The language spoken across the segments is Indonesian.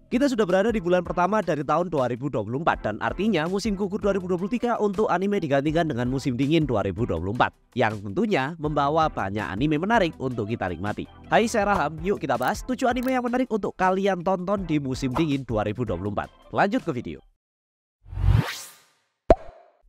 Kita sudah berada di bulan pertama dari tahun 2024 dan artinya musim gugur 2023 untuk anime digantikan dengan musim dingin 2024 yang tentunya membawa banyak anime menarik untuk kita nikmati. Hai, saya Raham, yuk kita bahas 7 anime yang menarik untuk kalian tonton di musim dingin 2024. Lanjut ke video.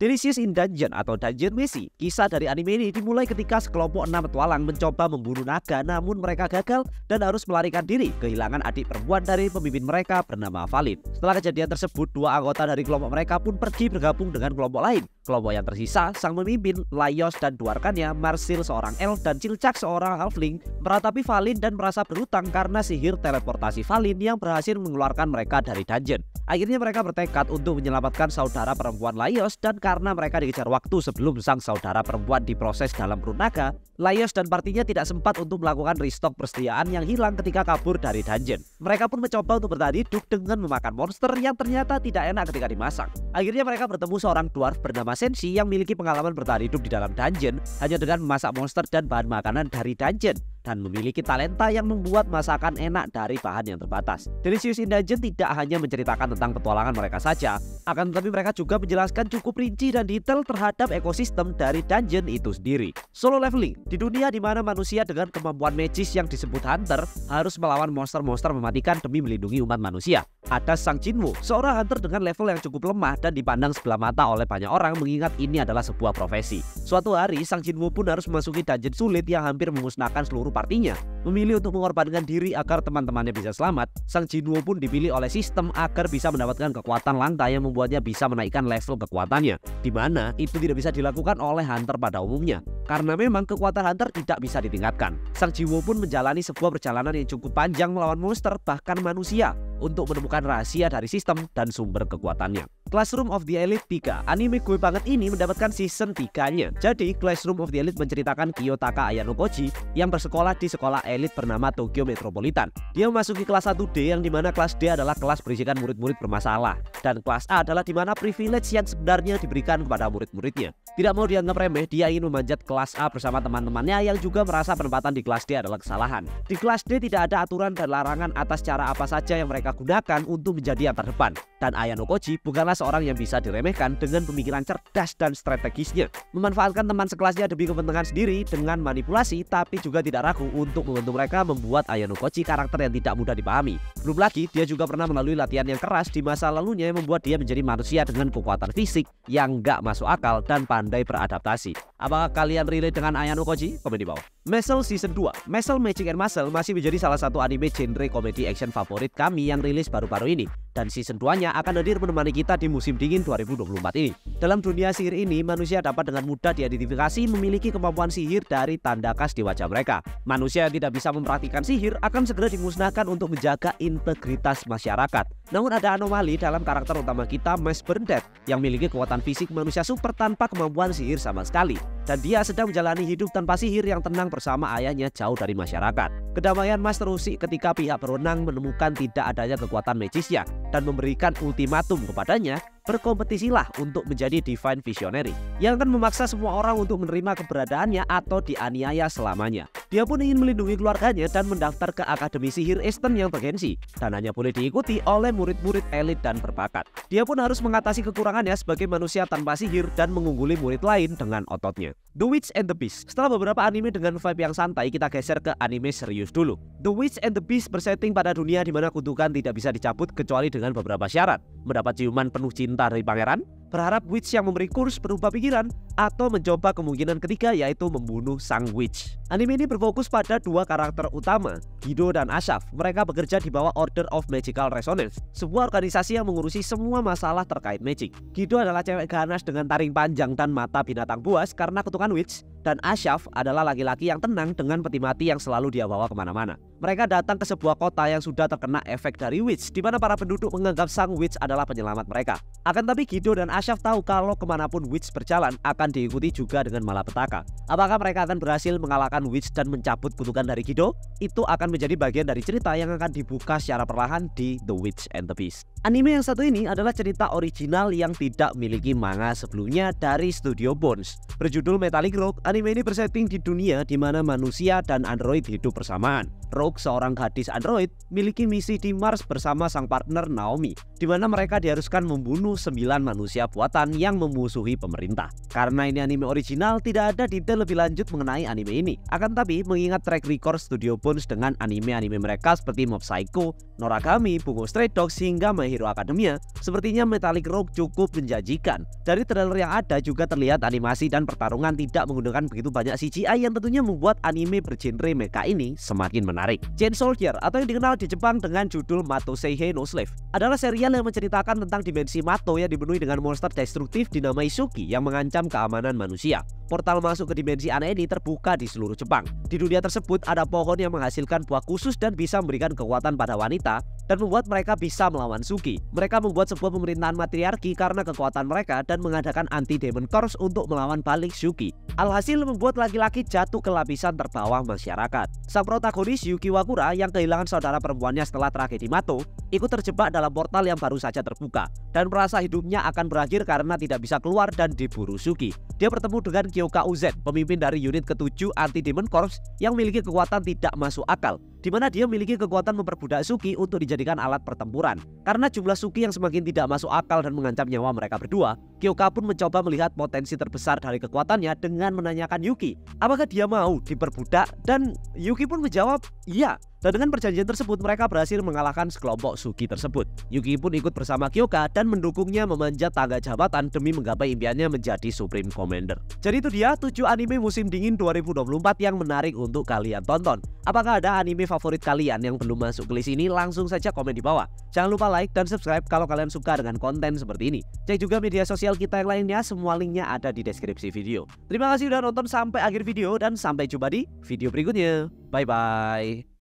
Delicious in Dungeon atau Dungeon Meshi. Kisah dari anime ini dimulai ketika sekelompok 6 petualang mencoba membunuh naga, namun mereka gagal dan harus melarikan diri, kehilangan adik perempuan dari pemimpin mereka bernama Valin. Setelah kejadian tersebut, 2 anggota dari kelompok mereka pun pergi bergabung dengan kelompok lain. Kelompok yang tersisa, sang pemimpin Laios dan 2 rekannya, Marsil seorang elf dan Cilcak seorang halfling, meratapi Valin dan merasa berhutang karena sihir teleportasi Valin yang berhasil mengeluarkan mereka dari dungeon. Akhirnya mereka bertekad untuk menyelamatkan saudara perempuan Laios, dan karena mereka dikejar waktu sebelum sang saudara perempuan diproses dalam perut naga, Laios dan partinya tidak sempat untuk melakukan restock persediaan yang hilang ketika kabur dari dungeon. Mereka pun mencoba untuk bertahan hidup dengan memakan monster yang ternyata tidak enak ketika dimasak. Akhirnya mereka bertemu seorang dwarf bernama Senshi yang memiliki pengalaman bertahan hidup di dalam dungeon hanya dengan memasak monster dan bahan makanan dari dungeon, dan memiliki talenta yang membuat masakan enak dari bahan yang terbatas. Delicious in Dungeon tidak hanya menceritakan tentang petualangan mereka saja, akan tetapi mereka juga menjelaskan cukup rinci dan detail terhadap ekosistem dari dungeon itu sendiri. Solo leveling, di dunia di mana manusia dengan kemampuan magis yang disebut hunter harus melawan monster-monster mematikan demi melindungi umat manusia. Ada Sang Jinwoo, seorang hunter dengan level yang cukup lemah dan dipandang sebelah mata oleh banyak orang mengingat ini adalah sebuah profesi. Suatu hari, Sang Jinwoo pun harus memasuki dungeon sulit yang hampir memusnahkan seluruh partinya. Memilih untuk mengorbankan diri agar teman-temannya bisa selamat, Sang Jinwoo pun dipilih oleh sistem agar bisa mendapatkan kekuatan langka yang membuatnya bisa menaikkan level kekuatannya, di mana itu tidak bisa dilakukan oleh hunter pada umumnya, karena memang kekuatan hunter tidak bisa ditingkatkan. Sang Jinwoo pun menjalani sebuah perjalanan yang cukup panjang melawan monster bahkan manusia untuk menemukan rahasia dari sistem dan sumber kekuatannya. Classroom of the Elite 3, anime gue banget ini mendapatkan season 3-nya. Jadi Classroom of the Elite menceritakan Kiyotaka Ayano Koji yang bersekolah di sekolah elit bernama Tokyo Metropolitan. Dia memasuki kelas 1D yang dimana kelas D adalah kelas berisikan murid-murid bermasalah, dan kelas A adalah dimana privilege yang sebenarnya diberikan kepada murid-muridnya. Tidak mau dianggap remeh, dia ingin memanjat kelas A bersama teman-temannya yang juga merasa penempatan di kelas D adalah kesalahan. Di kelas D tidak ada aturan dan larangan atas cara apa saja yang mereka gunakan untuk menjadi yang terdepan, dan Ayano Koji bukanlah seorang yang bisa diremehkan dengan pemikiran cerdas dan strategisnya, memanfaatkan teman sekelasnya demi kepentingan sendiri dengan manipulasi, tapi juga tidak ragu untuk membantu mereka membuat Ayano Koji karakter yang tidak mudah dipahami. Belum lagi dia juga pernah melalui latihan yang keras di masa lalunya yang membuat dia menjadi manusia dengan kekuatan fisik yang gak masuk akal dan pandai beradaptasi. Apakah kalian relate dengan Ayano Koji? Komen di bawah. Muscle Season 2, Muscle Magic and Muscle masih menjadi salah satu anime genre komedi action favorit kami yang rilis baru-baru ini, dan season 2-nya akan hadir menemani kita di musim dingin 2024 ini. Dalam dunia sihir ini, manusia dapat dengan mudah diidentifikasi memiliki kemampuan sihir dari tanda khas di wajah mereka. Manusia yang tidak bisa mempraktikkan sihir akan segera dimusnahkan untuk menjaga integritas masyarakat. Namun ada anomali dalam karakter utama kita, Mas Bernadette, yang memiliki kekuatan fisik manusia super tanpa kemampuan sihir sama sekali. Dan dia sedang menjalani hidup tanpa sihir yang tenang bersama ayahnya jauh dari masyarakat. Kedamaian Mas terusik ketika pihak berwenang menemukan tidak adanya kekuatan magisnya dan memberikan ultimatum kepadanya, berkompetisilah untuk menjadi Divine Visionary yang akan memaksa semua orang untuk menerima keberadaannya atau dianiaya selamanya. Dia pun ingin melindungi keluarganya dan mendaftar ke Akademi Sihir Eastern yang bergensi dan hanya boleh diikuti oleh murid-murid elit dan berbakat. Dia pun harus mengatasi kekurangannya sebagai manusia tanpa sihir dan mengungguli murid lain dengan ototnya. The Witch and the Beast. Setelah beberapa anime dengan vibe yang santai, kita geser ke anime serius dulu. The Witch and the Beast bersetting pada dunia di mana kutukan tidak bisa dicabut kecuali dengan beberapa syarat. Mendapat ciuman penuh cinta dari pangeran, berharap witch yang memberi kurs berubah pikiran, atau mencoba kemungkinan ketiga yaitu membunuh sang witch. Anime ini berfokus pada 2 karakter utama, Guido dan Asaf. Mereka bekerja di bawah Order of Magical Resonance, sebuah organisasi yang mengurusi semua masalah terkait magic. Guido adalah cewek ganas dengan taring panjang dan mata binatang buas karena kutukan witch, dan Asaf adalah laki-laki yang tenang dengan peti mati yang selalu dia bawa kemana-mana. Mereka datang ke sebuah kota yang sudah terkena efek dari witch, di mana para penduduk menganggap sang witch adalah penyelamat mereka. Akan tapi Guido dan Asaf tahu kalau kemanapun witch berjalan akan akan diikuti juga dengan malapetaka. Apakah mereka akan berhasil mengalahkan Witch dan mencabut kutukan dari Kido? Itu akan menjadi bagian dari cerita yang akan dibuka secara perlahan di The Witch and the Beast. Anime yang satu ini adalah cerita original yang tidak memiliki manga sebelumnya dari studio Bones. Berjudul Metallic Rogue, anime ini bersetting di dunia di mana manusia dan android hidup bersamaan. Rogue, seorang gadis android, memiliki misi di Mars bersama sang partner Naomi, di mana mereka diharuskan membunuh 9 manusia buatan yang memusuhi pemerintah. Karena ini anime original, tidak ada detail lebih lanjut mengenai anime ini. Akan tapi, mengingat track record studio Bones dengan anime-anime mereka seperti Mob Psycho, Noragami, Bungo Stray Dogs, hingga My Hero Academia, sepertinya Metallic Rogue cukup menjanjikan. Dari trailer yang ada juga terlihat animasi dan pertarungan tidak menggunakan begitu banyak CGI yang tentunya membuat anime bergenre mecha ini semakin menarik. Chain Soldier, atau yang dikenal di Jepang dengan judul Mato Seihei no Slave, adalah serial yang menceritakan tentang dimensi Mato yang dipenuhi dengan monster destruktif dinamai Suki yang mengancam keamanan manusia. Portal masuk ke dimensi aneh ini terbuka di seluruh Jepang. Di dunia tersebut ada pohon yang menghasilkan buah khusus dan bisa memberikan kekuatan pada wanita dan membuat mereka bisa melawan Suki. Mereka membuat sebuah pemerintahan matriarki karena kekuatan mereka dan mengadakan anti-demon corps untuk melawan balik Suki. Alhasil membuat laki-laki jatuh ke lapisan terbawah masyarakat. Sang protagonis Yuki Wakura yang kehilangan saudara perempuannya setelah tragedi Mato, ikut terjebak dalam portal yang baru saja terbuka dan merasa hidupnya akan berakhir karena tidak bisa keluar dan diburu Suki. Dia bertemu dengan Kyoka Uzen, pemimpin dari unit ke-7 anti-demon corps yang memiliki kekuatan tidak masuk akal, di mana dia memiliki kekuatan memperbudak Suki untuk dijadikan alat pertempuran. Karena jumlah Suki yang semakin tidak masuk akal dan mengancam nyawa mereka berdua, Kyoka pun mencoba melihat potensi terbesar dari kekuatannya dengan menanyakan Yuki apakah dia mau diperbudak, dan Yuki pun menjawab iya. Dan dengan perjanjian tersebut mereka berhasil mengalahkan sekelompok Suki tersebut. Yuki pun ikut bersama Kyoka dan mendukungnya memanjat tangga jabatan demi menggapai impiannya menjadi Supreme Commander. Jadi itu dia 7 anime musim dingin 2024 yang menarik untuk kalian tonton. Apakah ada anime favorit kalian yang belum masuk ke list ini? Langsung saja komen di bawah. Jangan lupa like dan subscribe kalau kalian suka dengan konten seperti ini. Cek juga media sosial kita yang lainnya, semua linknya ada di deskripsi video. Terima kasih sudah nonton sampai akhir video dan sampai jumpa di video berikutnya. Bye bye.